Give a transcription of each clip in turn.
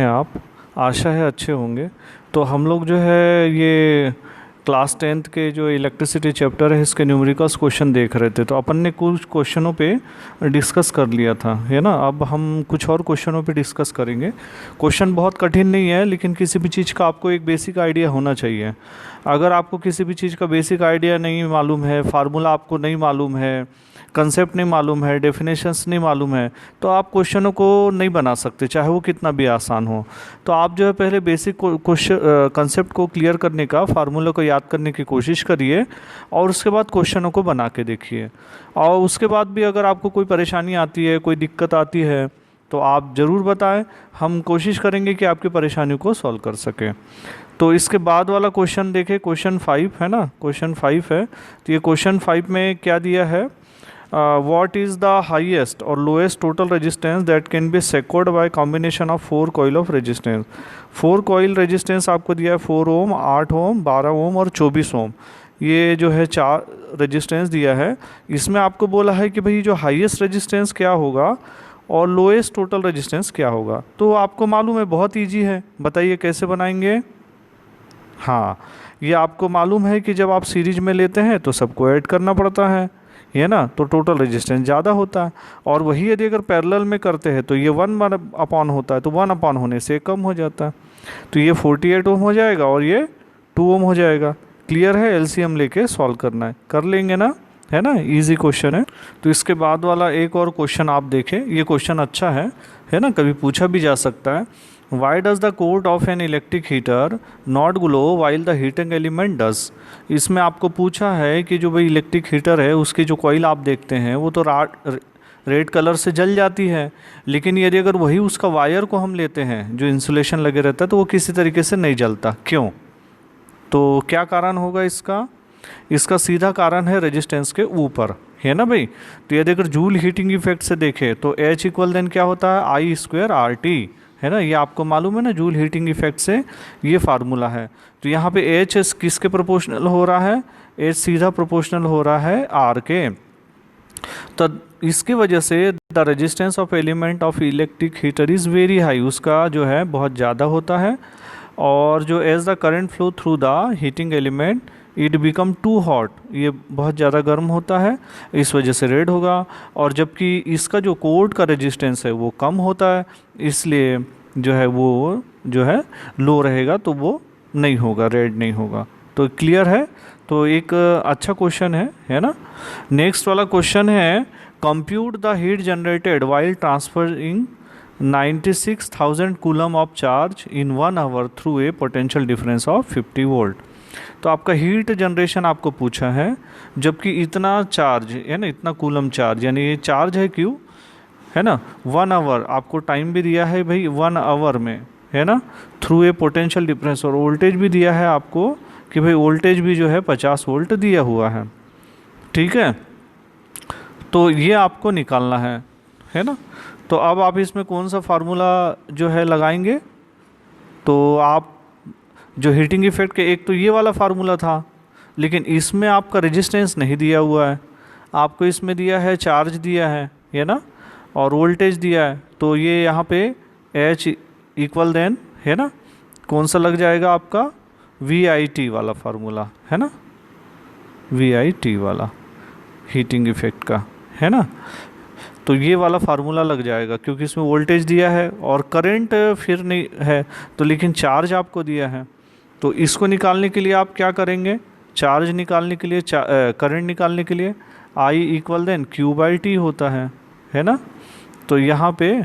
आप आशा है अच्छे होंगे। तो हम लोग जो है ये क्लास 10th के जो इलेक्ट्रिसिटी चैप्टर है इसके न्यूमेरिकल्स क्वेश्चन देख रहे थे, तो अपन ने कुछ क्वेश्चनों पे डिस्कस कर लिया था, है ना। अब हम कुछ और क्वेश्चनों पे डिस्कस करेंगे। क्वेश्चन बहुत कठिन नहीं है, लेकिन किसी भी चीज़ का आपको एक बेसिक आइडिया होना चाहिए। अगर आपको किसी भी चीज़ का बेसिक आइडिया नहीं मालूम है, फार्मूला आपको नहीं मालूम है, कंसेप्ट नहीं मालूम है, डेफिनेशंस नहीं मालूम है, तो आप क्वेश्चनों को नहीं बना सकते, चाहे वो कितना भी आसान हो। तो आप जो है पहले बेसिक क्वेश्चन कंसेप्ट को क्लियर करने का, फार्मूला को याद करने की कोशिश करिए, और उसके बाद क्वेश्चनों को बना के देखिए। और उसके बाद भी अगर आपको कोई परेशानी आती है, कोई दिक्कत आती है, तो आप ज़रूर बताएं। हम कोशिश करेंगे कि आपकी परेशानियों को सॉल्व कर सकें। तो इसके बाद वाला क्वेश्चन देखें, क्वेश्चन 5 है ना, क्वेश्चन 5 है। तो ये क्वेश्चन 5 में क्या दिया है, what is the highest or lowest total resistance that can be secured by combination of 4 coil of resistance। 4 coil resistance आपको दिया है 4 ओम, 8 ओम, 12 ओम और 24 ओम। ये जो है 4 रेजिस्टेंस दिया है। इसमें आपको बोला है कि भाई जो हाईएस्ट रेजिस्टेंस क्या होगा और लोएस्ट टोटल रेजिस्टेंस क्या होगा। तो आपको मालूम है, बहुत ईजी है, बताइए कैसे बनाएंगे। हाँ, ये आपको मालूम है कि जब आप सीरीज में लेते हैं तो सबको ऐड करना पड़ता है ना, तो टोटल रेजिस्टेंस ज़्यादा होता है। और वही यदि अगर पैरेलल में करते हैं तो ये 1 अपॉन होता है, तो 1 अपॉन होने से कम हो जाता है। तो ये 48 ओम हो जाएगा और ये 2 ओम हो जाएगा। क्लियर है, एलसीएम लेके सॉल्व करना है, कर लेंगे ना, है ना, इजी क्वेश्चन है। तो इसके बाद वाला एक और क्वेश्चन आप देखें, ये क्वेश्चन अच्छा है ना, कभी पूछा भी जा सकता है। Why does the cord of an electric heater not glow while the heating element does। इसमें आपको पूछा है कि जो भाई इलेक्ट्रिक हीटर है उसकी जो कॉइल आप देखते हैं वो तो रेड कलर से जल जाती है, लेकिन यदि अगर वही उसका वायर को हम लेते हैं जो इंसुलेशन लगे रहता है तो वो किसी तरीके से नहीं जलता, क्यों। तो क्या कारण होगा इसका। इसका सीधा कारण है रेजिस्टेंस के ऊपर, है ना भाई। तो यदि अगर जूल हीटिंग इफेक्ट से देखें तो H इक्वल देन क्या होता है, I²RT, है ना। ये आपको मालूम है ना, जूल हीटिंग इफेक्ट से ये फार्मूला है। तो यहाँ पे H किसके प्रोपोर्शनल हो रहा है, H सीधा प्रोपोर्शनल हो रहा है R के। तो इसकी वजह से the resistance of element of electric heater is very high, उसका जो है बहुत ज़्यादा होता है। और जो as the current flow through the heating element it become too hot, ये बहुत ज़्यादा गर्म होता है, इस वजह से रेड होगा। और जबकि इसका जो कोड का रेजिस्टेंस है वो कम होता है, इसलिए जो है वो जो है लो रहेगा, तो वो नहीं होगा, रेड नहीं होगा। तो क्लियर है। तो एक अच्छा क्वेश्चन है ना। नेक्स्ट वाला क्वेश्चन है, compute the heat generated while transferring 96,000 coulomb of charge in 1 hour through a potential difference of 50 volt. तो आपका हीट जनरेशन आपको पूछा है, जबकि इतना चार्ज है ना, इतना कूलम चार्ज, यानी ये चार्ज है क्यू, है ना। 1 आवर आपको टाइम भी दिया है भाई, 1 आवर में, है ना, थ्रू ए पोटेंशियल डिफरेंस। और वोल्टेज भी दिया है आपको कि भाई वोल्टेज भी जो है 50 वोल्ट दिया हुआ है, ठीक है। तो ये आपको निकालना है ना। तो अब आप इसमें कौन सा फार्मूला जो है लगाएंगे। तो आप जो हीटिंग इफेक्ट के, एक तो ये वाला फार्मूला था, लेकिन इसमें आपका रेजिस्टेंस नहीं दिया हुआ है, आपको इसमें दिया है चार्ज दिया है ना, और वोल्टेज दिया है। तो ये यहाँ पे H इक्वल देन, है ना, कौन सा लग जाएगा आपका, VIT वाला फार्मूला, है ना, VIT वाला हीटिंग इफेक्ट का, है ना। तो ये वाला फार्मूला लग जाएगा, क्योंकि इसमें वोल्टेज दिया है और करंट फिर नहीं है, तो लेकिन चार्ज आपको दिया है। तो इसको निकालने के लिए आप क्या करेंगे, चार्ज निकालने के लिए, करंट निकालने के लिए I इक्वल देन Q/T होता है ना। तो यहाँ पे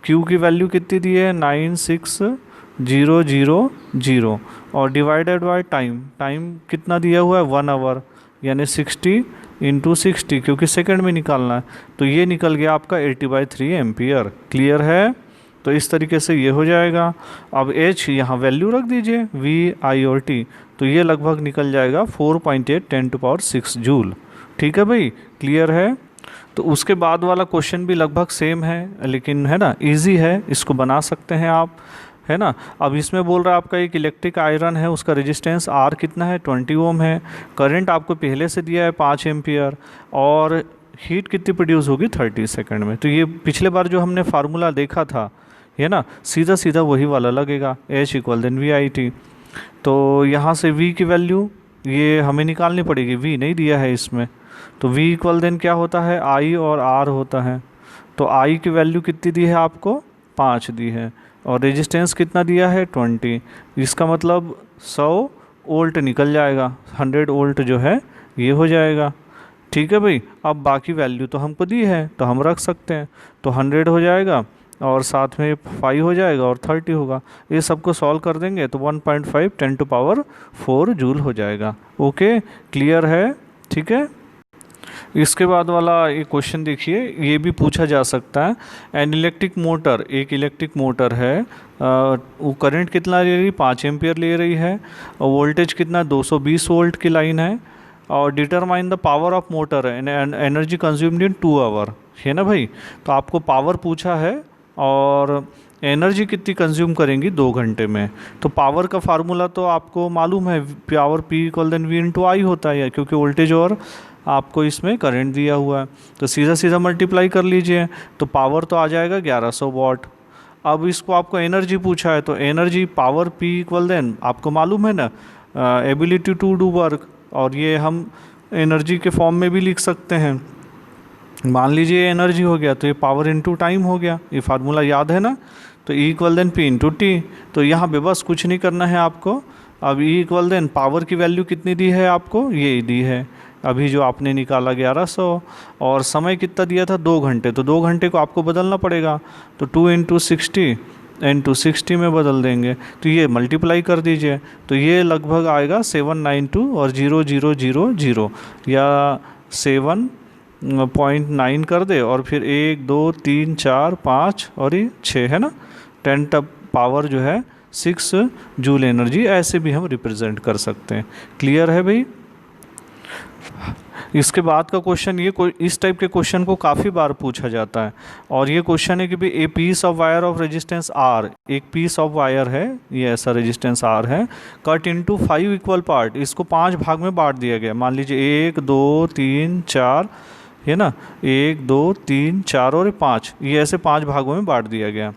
Q की वैल्यू कितनी दी है, 96,000 और डिवाइडेड बाय टाइम कितना दिया हुआ है, 1 आवर, यानी 60 × 60, क्योंकि सेकंड में निकालना है। तो ये निकल गया आपका 80/3 एम्पियर। क्लियर है। तो इस तरीके से ये हो जाएगा। अब H यहाँ वैल्यू रख दीजिए, V, I और T, तो ये लगभग निकल जाएगा 4.8 10⁶ जूल। ठीक है भाई, क्लियर है। तो उसके बाद वाला क्वेश्चन भी लगभग सेम है, लेकिन है ना इजी है, इसको बना सकते हैं आप, है ना। अब इसमें बोल रहा है आपका एक इलेक्ट्रिक आयरन है, उसका रेजिस्टेंस R कितना है, 20 ओम है, करंट आपको पहले से दिया है 5 एम्पियर, और हीट कितनी प्रोड्यूस होगी 30 सेकंड में। तो ये पिछले बार जो हमने फार्मूला देखा था है ना, सीधा सीधा वही वाला लगेगा, H इक्वल देन VIT। तो यहाँ से V की वैल्यू ये हमें निकालनी पड़ेगी, V नहीं दिया है इसमें, तो V इक्वल देन क्या होता है, I और R होता है। तो I की वैल्यू कितनी दी है आपको, 5 दी है, और रेजिस्टेंस कितना दिया है, 20। इसका मतलब 100 वोल्ट निकल जाएगा, 100 वोल्ट जो है ये हो जाएगा। ठीक है भाई, अब बाकी वैल्यू तो हमको दी है तो हम रख सकते हैं, तो 100 हो जाएगा और साथ में 5 हो जाएगा और 30 होगा। ये सबको सॉल्व कर देंगे तो 1.5 10⁴ जूल हो जाएगा। ओके, क्लियर है, ठीक है। इसके बाद वाला ये क्वेश्चन देखिए, ये भी पूछा जा सकता है। एन इलेक्ट्रिक मोटर, एक इलेक्ट्रिक मोटर है, वो करंट कितना ले रही, 5 एम्पियर ले रही है, और वोल्टेज कितना, 220 वोल्ट की लाइन है, और determine the power of motor energy consumed in 2 hour, है ना भाई। तो आपको पावर पूछा है और एनर्जी कितनी कंज्यूम करेंगी 2 घंटे में। तो पावर का फार्मूला तो आपको मालूम है, power P equal then V into I होता है, क्योंकि वोल्टेज और आपको इसमें करंट दिया हुआ है, तो सीधा सीधा मल्टीप्लाई कर लीजिए, तो पावर तो आ जाएगा 1100 वाट। अब इसको आपको एनर्जी पूछा है, तो energy power P equal then आपको मालूम है ना, एबिलिटी टू डू वर्क, और ये हम एनर्जी के फॉर्म में भी लिख सकते हैं। मान लीजिए एनर्जी हो गया तो ये पावर इनटू टाइम हो गया, ये फार्मूला याद है ना। तो E equal then P into T. तो यहाँ पे बस कुछ नहीं करना है आपको। अब E इक्वल देन पावर की वैल्यू कितनी दी है आपको, ये दी है अभी जो आपने निकाला 1100, और समय कितना दिया था 2 घंटे, तो 2 घंटे को आपको बदलना पड़ेगा, तो 2 इंटू 60 इंटू 60 में बदल देंगे, तो ये मल्टीप्लाई कर दीजिए, तो ये लगभग आएगा 792 और 0000 या 7.9 कर दे, और फिर 1 2 3 4 5 और ये 6 है ना, 10 पावर जो है 6 जूल एनर्जी, ऐसे भी हम रिप्रेजेंट कर सकते हैं। क्लियर है भाई। इसके बाद का क्वेश्चन, ये इस टाइप के क्वेश्चन को काफ़ी बार पूछा जाता है, और ये क्वेश्चन है कि भाई a piece of wire of resistance R, एक पीस ऑफ वायर है, ये ऐसा रेजिस्टेंस आर है, कट इनटू 5 इक्वल पार्ट, इसको 5 भाग में बांट दिया गया। मान लीजिए 1 2 3 4 है ना, 1 2 3 4 और 5, ये ऐसे 5 भागों में बांट दिया गया।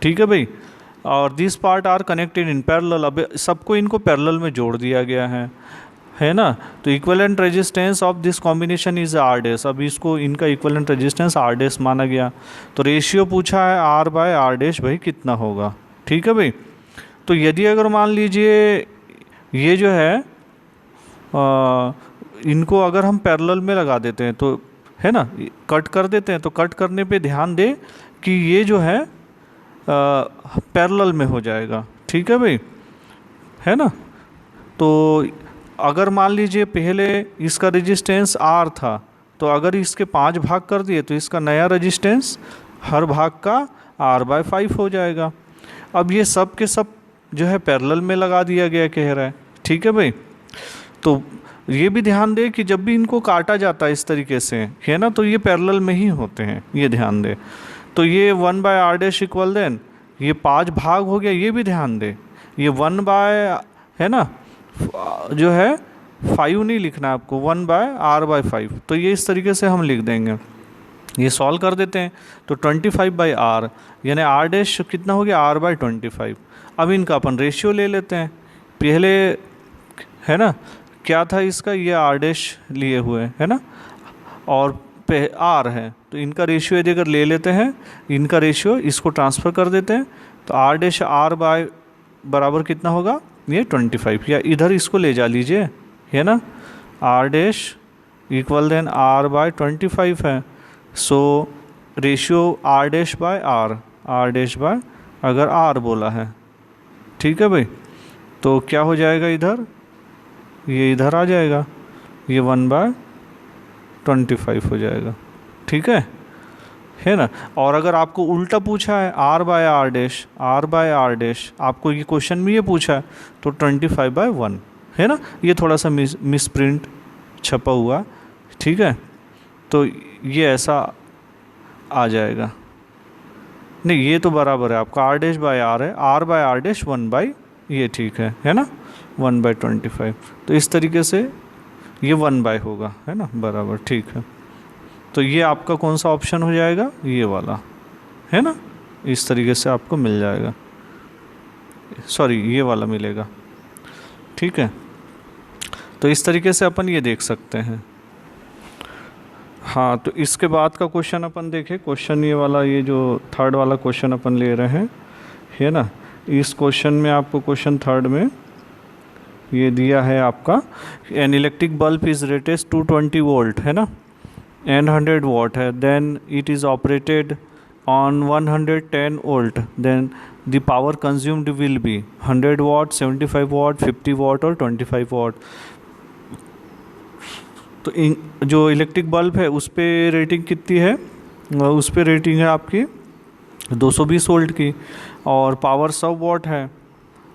ठीक है भाई, और this part are connected in parallel, अब सबको इनको पैरेलल में जोड़ दिया गया है ना। तो equivalent resistance of this combination is R dash, अब इसको इनका इक्विवेलेंट रेजिस्टेंस आर डैश माना गया। तो रेशियो पूछा है आर बाय आर डैश, भाई कितना होगा। ठीक है भाई, तो यदि अगर मान लीजिए ये जो है इनको अगर हम पैरेलल में लगा देते हैं, तो है ना, कट कर देते हैं, तो कट करने पे ध्यान दे कि ये जो है पैरेलल में हो जाएगा। ठीक है भाई, है ना। तो अगर मान लीजिए पहले इसका रेजिस्टेंस R था, तो अगर इसके 5 भाग कर दिए तो इसका नया रेजिस्टेंस हर भाग का R/5 हो जाएगा। अब ये सब के सब जो है पैरेलल में लगा दिया गया कह रहा है। ठीक है भाई, तो ये भी ध्यान दे कि जब भी इनको काटा जाता है इस तरीके से, है ना, तो ये पैरेलल में ही होते हैं, ये ध्यान दे। तो ये 1/r डैश इक्वल देन ये 5 भाग हो गया, ये भी ध्यान दे, ये 1 है ना, जो है 5 नहीं लिखना है आपको, 1/r/5, तो ये इस तरीके से हम लिख देंगे। ये सॉल्व कर देते हैं तो 25/r, यानी r डैश कितना हो गया, r/25। अब इनका अपन रेशियो ले लेते हैं, पहले है ना क्या था इसका, ये r डैश लिए हुए है ना, और r है, तो इनका रेशियो यदि अगर ले लेते हैं, इनका रेशियो इसको ट्रांसफ़र कर देते हैं, तो r डैश r बाय बराबर कितना होगा, ये 25, या इधर इसको ले जा लीजिए, है ना, r dash equal then r/25 है। So ratio r dash by r dash by अगर r बोला है। ठीक है भाई, तो क्या हो जाएगा, इधर ये इधर आ जाएगा, ये 1/25 हो जाएगा। ठीक है ना। और अगर आपको उल्टा पूछा है r/r डैश, आपको ये क्वेश्चन में ये पूछा है, तो 25/1 है ना, ये थोड़ा सा मिस प्रिंट छपा हुआ। ठीक है, तो ये ऐसा आ जाएगा, नहीं ये तो बराबर है आपका, r डैश बाय r है, r/r डैश 1/, ये ठीक है ना, 1/25, तो इस तरीके से ये 1/, होगा, है ना, बराबर। ठीक है, तो ये आपका कौन सा ऑप्शन हो जाएगा, ये वाला, है ना। इस तरीके से आपको मिल जाएगा, सॉरी ये वाला मिलेगा। ठीक है, तो इस तरीके से अपन ये देख सकते हैं। हाँ, तो इसके बाद का क्वेश्चन अपन देखें। क्वेश्चन ये वाला, ये जो थर्ड वाला क्वेश्चन अपन ले रहे हैं, है ना। इस क्वेश्चन में आपको क्वेश्चन थर्ड में ये दिया है आपका, an electric bulb is rated 220 volt, है ना, एंड 100 वाट है, then it is operated on 110 volt, then the power consumed will be 100 watt, 75 watt, 50 watt और 25 वाट। तो जो इलेक्ट्रिक बल्ब है उस पर रेटिंग कितनी है, उस पर रेटिंग है आपकी 220 वोल्ट की, और पावर 100 वाट है,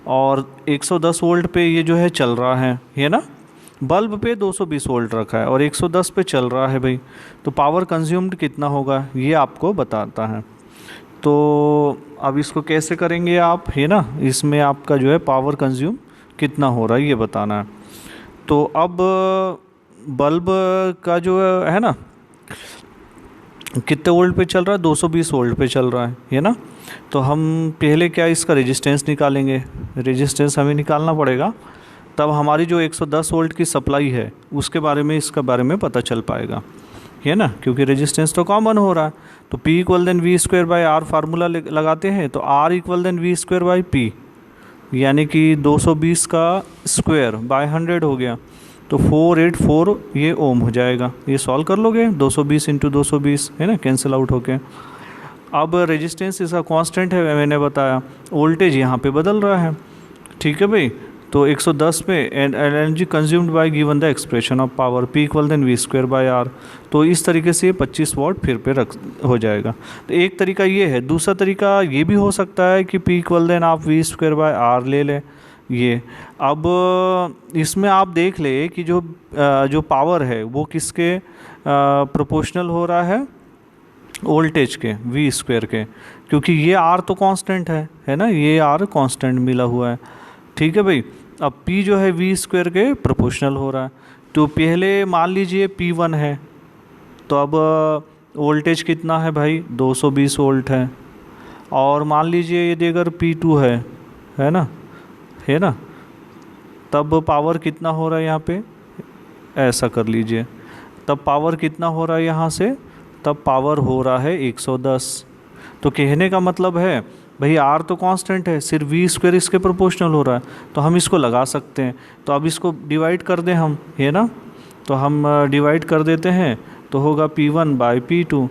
और 110 वोल्ट पे ये जो है चल रहा है ना। बल्ब पे 220 वोल्ट रखा है और 110 पे चल रहा है भाई, तो पावर कंज्यूम्ड कितना होगा ये आपको बताता है। तो अब इसको कैसे करेंगे आप, है ना, इसमें आपका जो है पावर कंज्यूम कितना हो रहा है ये बताना है। तो अब बल्ब का जो है ना कितने वोल्ट पे चल रहा है, 220 वोल्ट पे चल रहा है ना। तो हम पहले क्या इसका रेजिस्टेंस निकालेंगे, रेजिस्टेंस हमें निकालना पड़ेगा, तब हमारी जो 110 वोल्ट की सप्लाई है उसके बारे में, इसका बारे में पता चल पाएगा, है ना, क्योंकि रेजिस्टेंस तो कॉमन हो रहा है। तो P equal then V square by R formula लगाते हैं, तो R equal then V square by P, यानी कि 220 का स्क्वायर बाय 100 हो गया, तो 484 ये ओम हो जाएगा। ये सॉल्व कर लोगे, 220 इंटू 220, है ना, कैंसिल आउट होके। अब रेजिस्टेंस इसका कांस्टेंट है, मैंने बताया, वोल्टेज यहाँ पे बदल रहा है, ठीक है भाई। तो 110 पे energy consumed by given the expression of power P equal then V square by R. तो इस तरीके से 25 वाट फिर पे रख हो जाएगा। तो एक तरीका ये है, दूसरा तरीका ये भी हो सकता है कि P इक्वल देन आप वी स्क्वायर बाय आर ले लें ये। अब इसमें आप देख ले कि जो पावर है वो किसके प्रोपोर्शनल हो रहा है, वोल्टेज के, वी स्क्वायर के, क्योंकि ये आर तो कांस्टेंट है ना, ये आर कांस्टेंट मिला हुआ है, ठीक है भाई। अब P जो है वी स्क्वायर के प्रोपोर्शनल हो रहा है। तो पहले मान लीजिए P1 है, तो अब वोल्टेज कितना है भाई, 220 वोल्ट है, और मान लीजिए यदि अगर P2 है ना, तब पावर कितना हो रहा है यहाँ पे, ऐसा कर लीजिए, तब पावर कितना हो रहा है यहाँ से, तब पावर हो रहा है 110। तो कहने का मतलब है भाई आर तो कांस्टेंट है, सिर्फ वी स्क्वायर इसके प्रोपोर्शनल हो रहा है, तो हम इसको लगा सकते हैं। तो अब इसको डिवाइड कर दें हम, है ना, तो हम डिवाइड कर देते हैं, तो होगा P1 बाई P2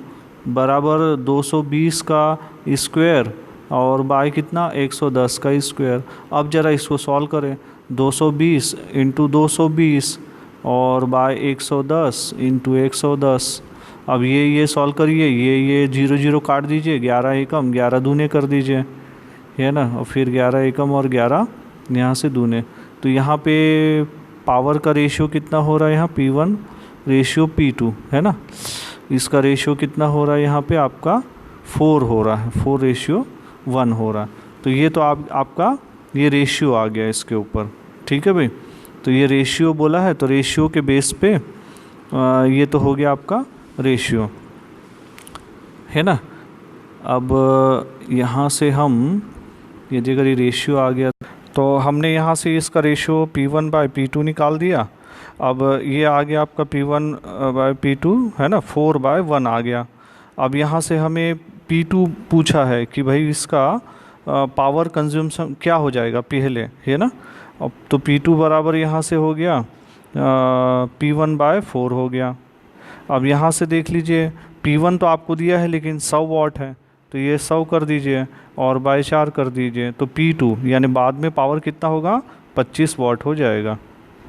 बराबर 220 का स्क्वायर और बाय कितना 110 का स्क्वायर। अब ज़रा इसको सॉल्व करें, 220 इंटू 220 और बाय 110 इंटू 110। अब ये सॉल्व करिए, ये 0 0 काट दीजिए, 11 एकम 11 दूने कर दीजिए, है ना, और फिर 11 एकम और 11 यहाँ से दूने। तो यहाँ पे पावर का रेशियो कितना हो रहा है, यहाँ P1 रेशियो P2, है ना, इसका रेशियो कितना हो रहा है यहाँ पे आपका 4 हो रहा है, 4 रेशियो 1 हो रहा है। तो ये तो आपका ये रेशियो आ गया इसके ऊपर, ठीक है भाई। तो ये रेशियो बोला है, तो रेशियो के बेस पे ये तो हो गया आपका रेशियो, है ना। अब यहाँ से हम यदि अगर ये रेशियो आ गया, तो हमने यहाँ से इसका रेशियो P1 बाई P2 निकाल दिया। अब ये आ गया आपका P1 बाई P2, है ना, 4 बाय 1 आ गया। अब यहाँ से हमें P2 पूछा है कि भाई इसका पावर कंज्यूमशन क्या हो जाएगा पहले, है ना। अब तो P2 बराबर यहाँ से हो गया P1 बाय 4 हो गया। अब यहाँ से देख लीजिए, P1 तो आपको दिया है लेकिन 100 वाट है, तो ये 100 कर दीजिए और बाय 4 कर दीजिए, तो P2 यानी बाद में पावर कितना होगा, 25 वाट हो जाएगा,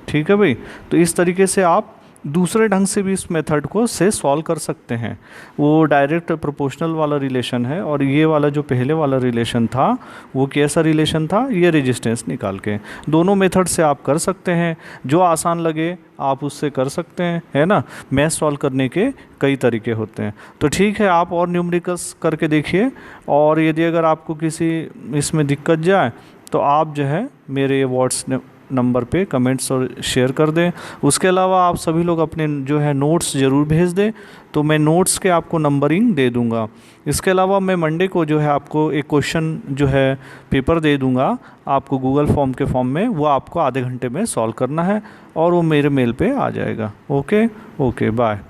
ठीक है भाई। तो इस तरीके से आप दूसरे ढंग से भी इस मेथड को से सॉल्व कर सकते हैं। वो डायरेक्ट प्रोपोर्शनल वाला रिलेशन है, और ये वाला जो पहले वाला रिलेशन था वो कैसा रिलेशन था, ये रेजिस्टेंस निकाल के। दोनों मेथड से आप कर सकते हैं, जो आसान लगे आप उससे कर सकते हैं, है ना। मैथ सॉल्व करने के कई तरीके होते हैं। तो ठीक है, आप और न्यूमेरिकल्स करके देखिए, और यदि अगर आपको किसी इसमें दिक्कत जाए तो आप जो है मेरे नंबर पे कमेंट्स और शेयर कर दें। उसके अलावा आप सभी लोग अपने जो है नोट्स ज़रूर भेज दें, तो मैं नोट्स के आपको नंबरिंग दे दूंगा। इसके अलावा मैं मंडे को जो है आपको एक क्वेश्चन जो है पेपर दे दूंगा आपको गूगल फॉर्म के फॉर्म में, वो आपको आधे घंटे में सॉल्व करना है और वो मेरे मेल पे आ जाएगा। Okay bye.